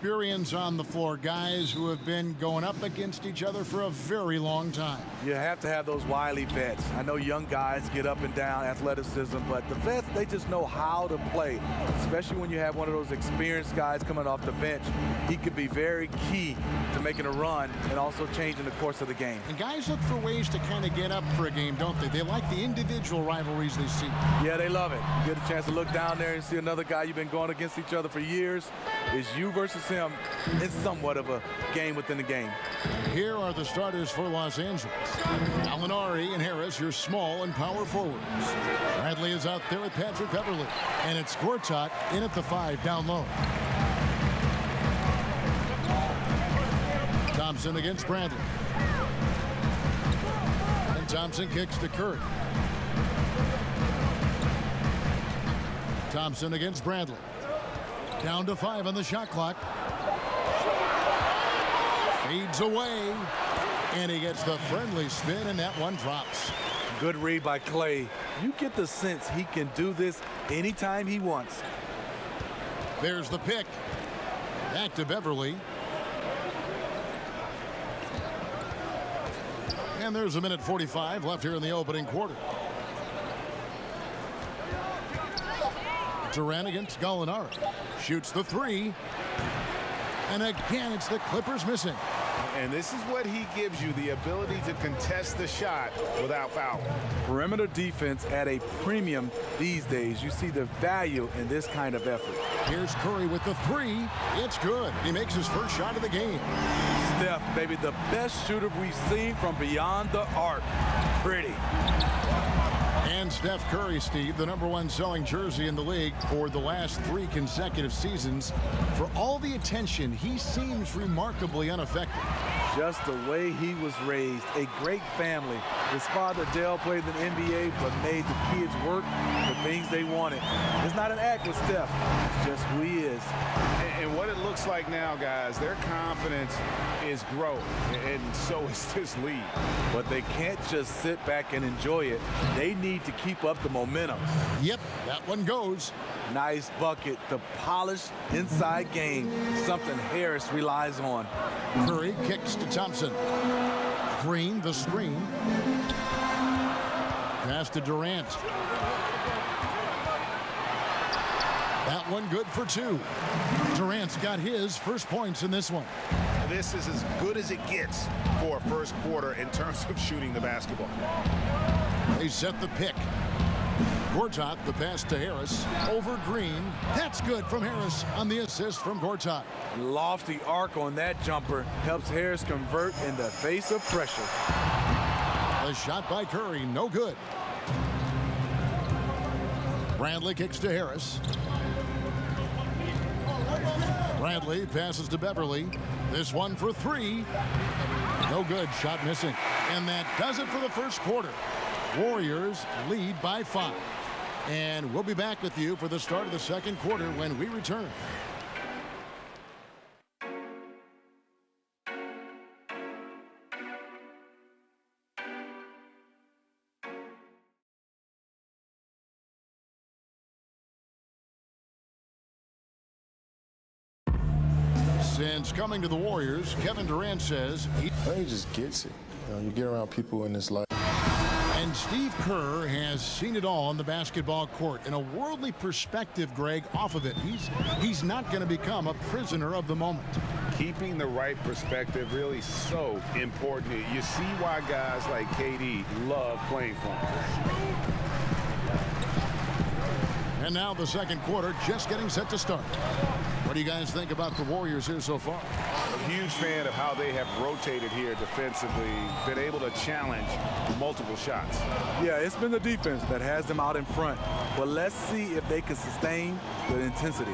experience on the floor. Guys who have been going up against each other for a very long time. You have to have those wily vets. I know young guys get up and down athleticism, but the vets, they just know how to play, especially when you have one of those experienced guys coming off the bench. He could be very key to making a run and also changing the course of the game. And guys look for ways to kind of get up for a game, don't they? They like the individual rivalries they see. Yeah, they love it. You get a chance to look down there and see another guy you've been going against each other for years. It's you versus him. It's somewhat of a game within the game. Here are the starters for Los Angeles. Gallinari and Harris, your small and power forwards. Bradley is out there with Patrick Beverly. And it's Gortat in at the 5 down low. Thompson against Bradley. And Thompson kicks to Curry. Thompson against Bradley. Down to 5 on the shot clock. Fades away. And he gets the friendly spin, and that one drops. Good read by Clay. You get the sense he can do this anytime he wants. There's the pick. Back to Beverly. And there's a minute 45 left here in the opening quarter. Durant against Gallinari. Shoots the 3. And again, it's the Clippers missing. And this is what he gives you, the ability to contest the shot without foul. Perimeter defense at a premium these days. You see the value in this kind of effort. Here's Curry with the 3. It's good. He makes his first shot of the game. Steph, maybe the best shooter we've seen from beyond the arc. Pretty. And Steph Curry, Steve, the #1 selling jersey in the league for the last 3 consecutive seasons. For all the attention, he seems remarkably unaffected. Just the way he was raised. A great family. His father, Dale, played in the NBA, but made the kids work for things they wanted. It's not an act with Steph. It's just who he is. And what it looks like now, guys, their confidence is growing, and so is this lead. But they can't just sit back and enjoy it. They need to keep up the momentum. Yep, that one goes. Nice bucket. The polished inside game. Something Harris relies on. Curry kicks to Thompson. Green, the screen. Pass to Durant. That one good for 2. Durant's got his first points in this one. This is as good as it gets for a first quarter in terms of shooting the basketball. They set the pick. Gortat, the pass to Harris. Over Green. That's good from Harris on the assist from Gortat. Lofty arc on that jumper helps Harris convert in the face of pressure. A shot by Curry, no good. Bradley kicks to Harris. Bradley passes to Beverly. This one for 3. No good, shot missing. And that does it for the first quarter. Warriors lead by 5. And we'll be back with you for the start of the second quarter when we return. Since coming to the Warriors, Kevin Durant says I think he just gets it. You get around people in this life. And Steve Kerr has seen it all on the basketball court. In a worldly perspective, Greg, off of it, he's not going to become a prisoner of the moment. Keeping the right perspective really so important. You see why guys like KD love playing for him. And now the second quarter just getting set to start. What do you guys think about the Warriors here so far? A huge fan of how they have rotated here defensively, been able to challenge multiple shots. Yeah, it's been the defense that has them out in front. But let's see if they can sustain the intensity.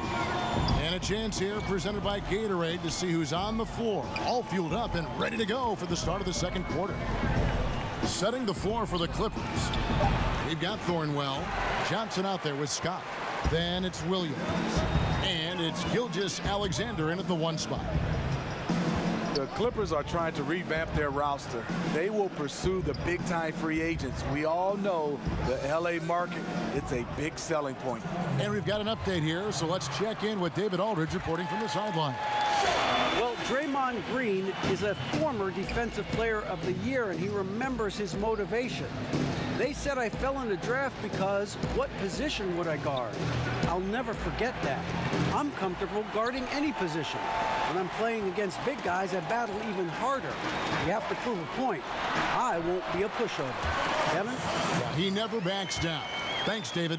And a chance here presented by Gatorade to see who's on the floor, all fueled up and ready to go for the start of the second quarter. Setting the floor for the Clippers. We've got Thornwell. Johnson out there with Scott. Then it's Williams. And it's Gilgeous-Alexander in at the 1 spot. The Clippers are trying to revamp their roster. They will pursue the big-time free agents. We all know the L.A. market, it's a big selling point. And we've got an update here, so let's check in with David Aldridge reporting from the sideline. Well, Draymond Green is a former Defensive Player of the Year, and he remembers his motivation. They said I fell in the draft because what position would I guard? I'll never forget that. I'm comfortable guarding any position. When I'm playing against big guys, I battle even harder. You have to prove a point. I won't be a pushover. Kevin? Yeah, he never backs down. Thanks, David.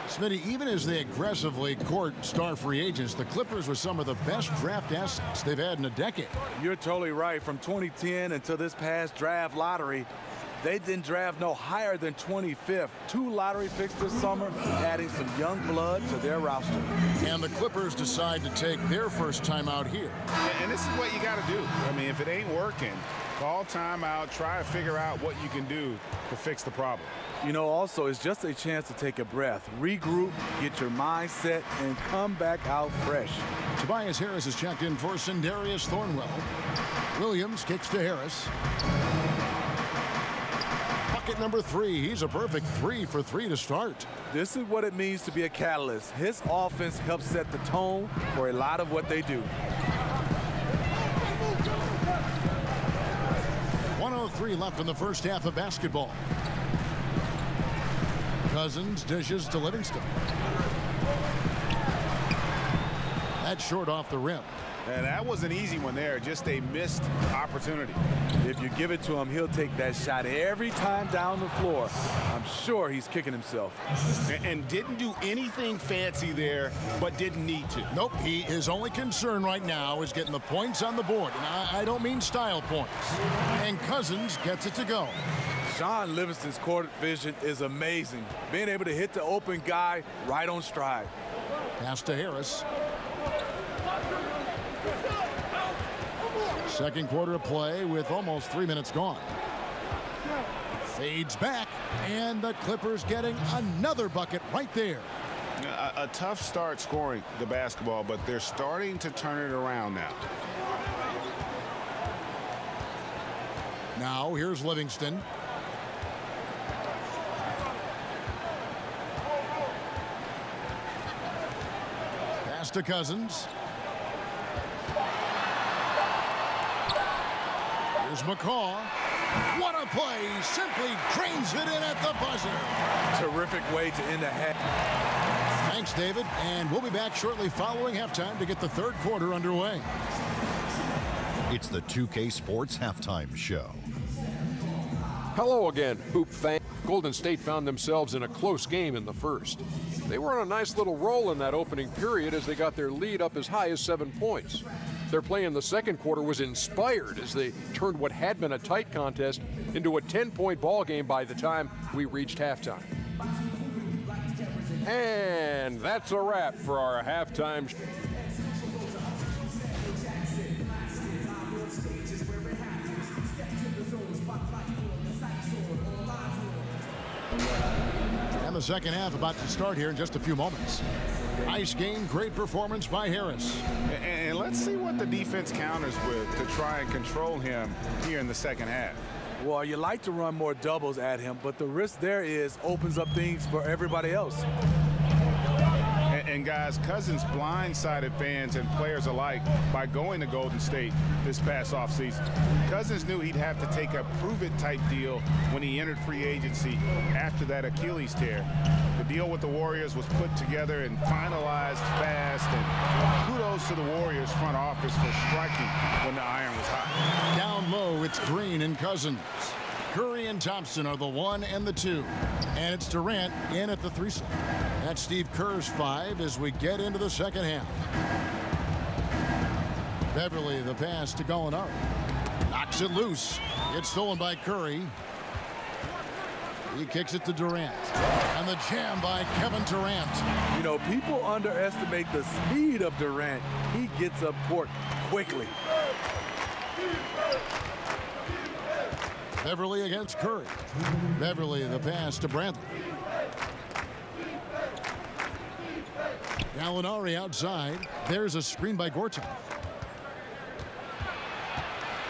Smitty, even as they aggressively court star free agents, the Clippers were some of the best draft assets they've had in a decade. You're totally right. From 2010 until this past draft lottery, they didn't draft no higher than 25th. 2 lottery picks this summer, adding some young blood to their roster. And the Clippers decide to take their first time out here. And this is what you got to do. I mean, if it ain't working, call timeout, try to figure out what you can do to fix the problem. You know, also, it's just a chance to take a breath, regroup, get your mind set, and come back out fresh. Tobias Harris is checked in for Sindarius Thornwell. Williams kicks to Harris. Bucket number 3. He's a perfect 3 for 3 to start. This is what it means to be a catalyst. His offense helps set the tone for a lot of what they do. 1:03 left in the first half of basketball. Cousins dishes to Livingston. That's short off the rim. And that was an easy one there, just a missed opportunity. If you give it to him, he'll take that shot every time down the floor. I'm sure he's kicking himself. And didn't do anything fancy there, but didn't need to. Nope, his only concern right now is getting the points on the board. And I don't mean style points. And Cousins gets it to go. Sean Livingston's court vision is amazing. Being able to hit the open guy right on stride. Pass to Harris. Second quarter of play with almost 3 minutes gone. Fades back, and the Clippers getting another bucket right there. A tough start scoring the basketball, but they're starting to turn it around now. Now here's Livingston. Pass to Cousins. Here's McCaw. What a play. Simply drains it in at the buzzer. Terrific way to end the half. Thanks, David. And we'll be back shortly following halftime to get the third quarter underway. It's the 2K Sports Halftime Show. Hello again, Hoop fan. Golden State found themselves in a close game in the first. They were on a nice little roll in that opening period as they got their lead up as high as 7 points. Their play in the second quarter was inspired as they turned what had been a tight contest into a 10-point ball game by the time we reached halftime. And that's a wrap for our halftime show. And the second half about to start here in just a few moments. Nice game, great performance by Harris. And let's see what the defense counters with to try and control him here in the second half. Well, you like to run more doubles at him, but the risk there is opens up things for everybody else. And guys, Cousins blindsided fans and players alike by going to Golden State this past offseason. Cousins knew he'd have to take a prove-it type deal when he entered free agency after that Achilles tear. The deal with the Warriors was put together and finalized fast, and kudos to the Warriors front office for striking when the iron was hot. Down low, it's Green and Cousins. Curry and Thompson are the 1 and the 2. And it's Durant in at the 3 slot. That's Steve Kerr's 5 as we get into the second half. Beverly, the pass to Gallinari. Knocks it loose. It's stolen by Curry. He kicks it to Durant. And the jam by Kevin Durant. You know, people underestimate the speed of Durant. He gets up court quickly. Beverly against Curry. Beverly, the pass to Bradley. Gallinari outside. There's a screen by Gortat.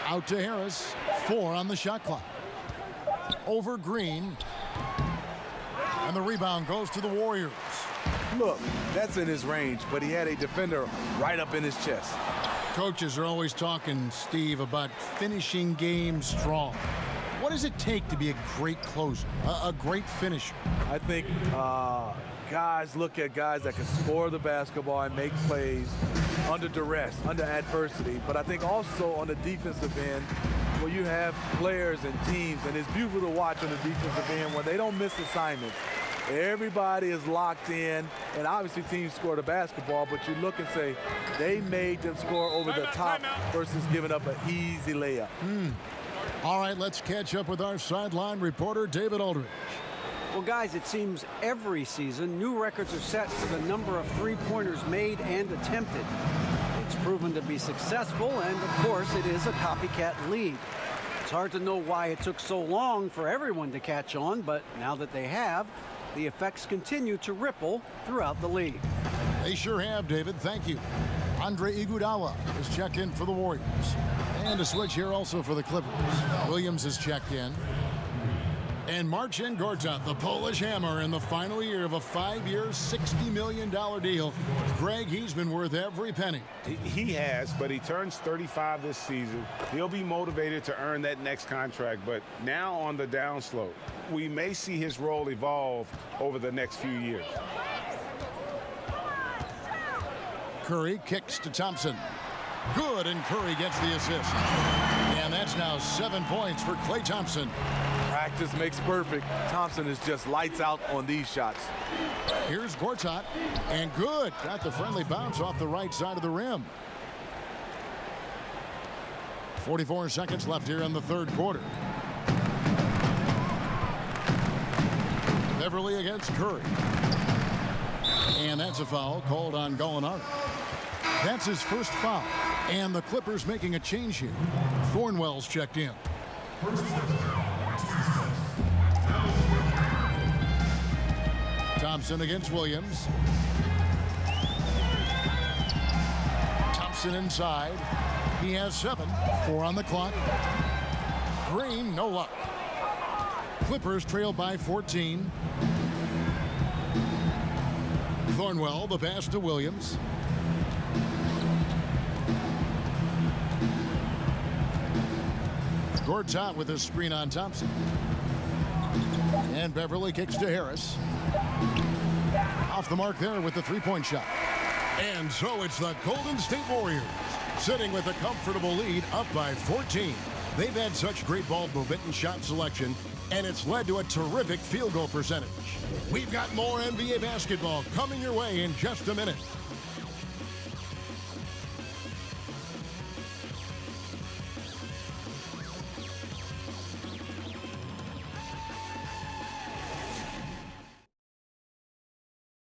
Out to Harris. 4 on the shot clock. Over Green. And the rebound goes to the Warriors. look, that's in his range, but he had a defender right up in his chest. Coaches are always talking, Steve, about finishing games strong. What does it take to be a great closer, a great finisher? I think guys look at guys that can score the basketball and make plays under duress, under adversity. But I think also on the defensive end, where you have players and teams, and it's beautiful to watch on the defensive end when they don't miss assignments. Everybody is locked in, and obviously teams score the basketball, but you look and say, they made them score over the top versus giving up an easy layup. All right, let's catch up with our sideline reporter, David Aldridge. Well, guys, it seems every season new records are set for the number of three-pointers made and attempted. It's proven to be successful, and of course, it is a copycat league. It's hard to know why it took so long for everyone to catch on, but now that they have, the effects continue to ripple throughout the league. They sure have, David. Thank you. Andre Iguodala is checked in for the Warriors. And a switch here also for the Clippers. Williams is checked in. And Marcin Gortat, the Polish hammer, in the final year of a 5-year, $60 million deal. Greg, he's been worth every penny. He has, but he turns 35 this season. He'll be motivated to earn that next contract, but now on the downslope. We may see his role evolve over the next few years. Curry kicks to Thompson. Good, and Curry gets the assist. And that's now 7 points for Klay Thompson. Practice makes perfect. Thompson is just lights out on these shots. Here's Gortat, and good. Got the friendly bounce off the right side of the rim. 44 seconds left here in the third quarter. Beverly against Curry. And that's a foul called on Gallinari. That's his first foul. And the Clippers making a change here. Thornwell's checked in. Thompson against Williams. Thompson inside. He has 7. 4 on the clock. Green, no luck. Clippers trail by 14. Thornwell, the pass to Williams. Gortat with a screen on Thompson. And Beverly kicks to Harris. Off the mark there with the three-point shot. And so it's the Golden State Warriors sitting with a comfortable lead up by 14. They've had such great ball movement and shot selection, and it's led to a terrific field goal percentage. We've got more NBA basketball coming your way in just a minute.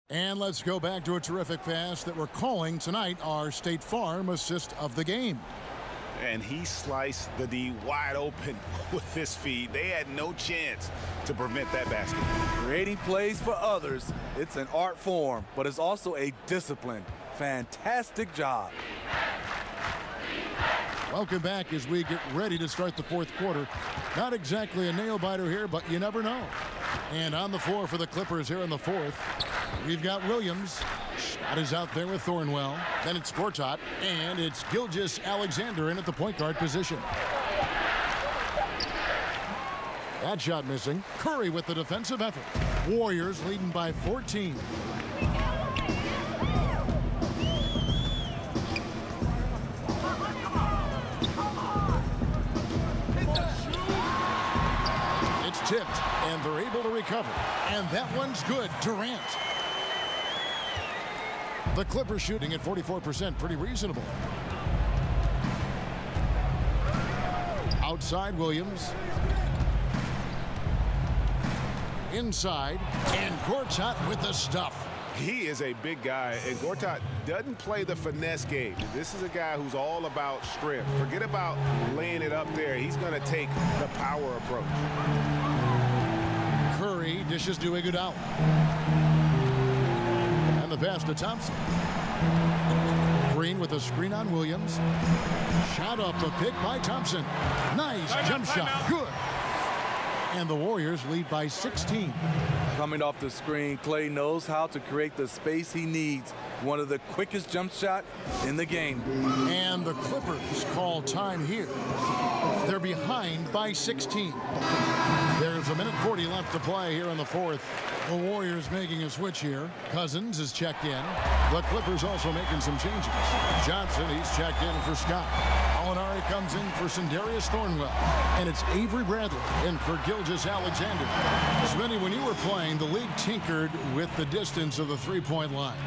And let's go back to a terrific pass that we're calling tonight our State Farm assist of the game. And he sliced the D wide open with his feet. They had no chance to prevent that basket. Creating plays for others, it's an art form, but it's also a discipline. Fantastic job. Welcome back as we get ready to start the fourth quarter. Not exactly a nail-biter here, but you never know. And on the floor for the Clippers here in the fourth, we've got Williams. Shot is out there with Thornwell. Then it's Gortat, and it's Gilgeous-Alexander in at the point guard position. That shot missing. Curry with the defensive effort. Warriors leading by 14. It's tipped, and they're able to recover. And that one's good. Durant. The Clippers shooting at 44%, pretty reasonable. Outside Williams. Inside, and Gortat with the stuff. He is a big guy, and Gortat doesn't play the finesse game. This is a guy who's all about strength. Forget about laying it up there. He's going to take the power approach. Curry dishes to Iguodala. And the pass to Thompson. Green with a screen on Williams. Shot off the pick by Thompson. Nice jump shot. Good. And the Warriors lead by 16. Coming off the screen, Clay knows how to create the space he needs. One of the quickest jump shot in the game. And the Clippers call time here. They're behind by 16. There's a minute 40 left to play here in the fourth. The Warriors making a switch here. Cousins is checked in. The Clippers also making some changes. Johnson, he's checked in for Scott. Alinari comes in for Sindarius Thornwell. And it's Avery Bradley in for Gilgeous-Alexander. Smitty, when you were playing, the league tinkered with the distance of the three-point line.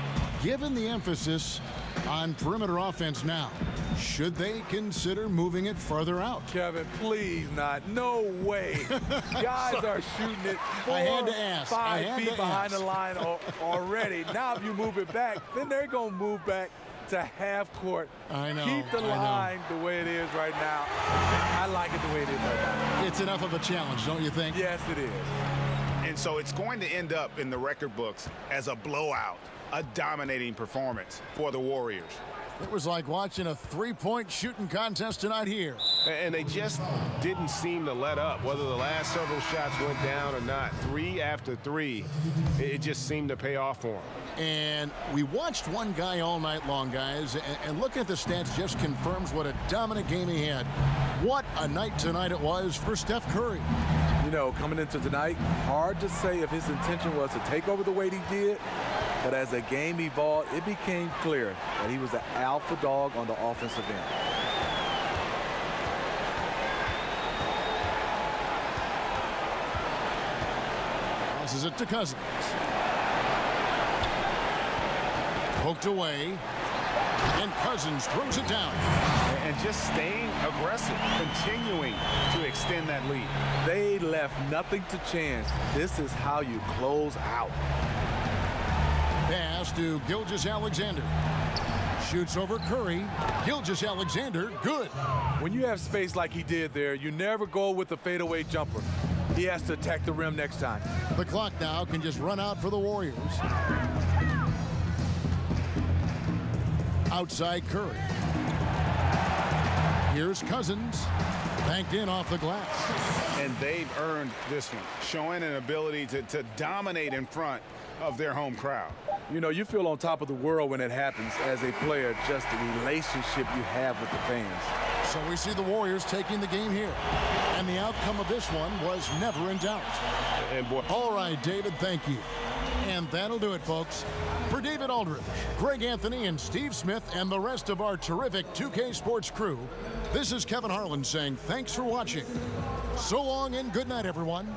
Given the emphasis on perimeter offense now, should they consider moving it further out? Kevin, please not. No way. Guys are shooting it 5 feet behind the line already. Now if you move it back, then they're going to move back to half court. I know. Keep the line the way it is right now. I like it the way it is right now. It's enough of a challenge, don't you think? Yes, it is. And so it's going to end up in the record books as a blowout, a dominating performance for the Warriors. It was like watching a three-point shooting contest tonight here. And they just didn't seem to let up. Whether the last several shots went down or not, 3 after 3, it just seemed to pay off for them. And we watched one guy all night long, guys, and looking at the stats just confirms what a dominant game he had. What a night tonight it was for Steph Curry. You know, coming into tonight, hard to say if his intention was to take over the way he did, but as the game evolved, it became clear that he was an alpha dog on the offensive end. Passes it to Cousins. Poked away, and Cousins throws it down. And just staying aggressive, continuing to extend that lead. They left nothing to chance. This is how you close out. Pass to Gilgeous-Alexander. Shoots over Curry. Gilgeous-Alexander, good. When you have space like he did there, you never go with the fadeaway jumper. He has to attack the rim next time. The clock now can just run out for the Warriors. Outside Curry. Here's Cousins. Banked in off the glass. And they've earned this one, showing an ability to dominate in front of their home crowd. You know, you feel on top of the world when it happens as a player, just the relationship you have with the fans. So we see the Warriors taking the game here. And the outcome of this one was never in doubt. And boy, all right, David, thank you. And that'll do it, folks. For David Aldridge, Greg Anthony, and Steve Smith, and the rest of our terrific 2K Sports crew, this is Kevin Harlan saying thanks for watching. So long and good night, everyone.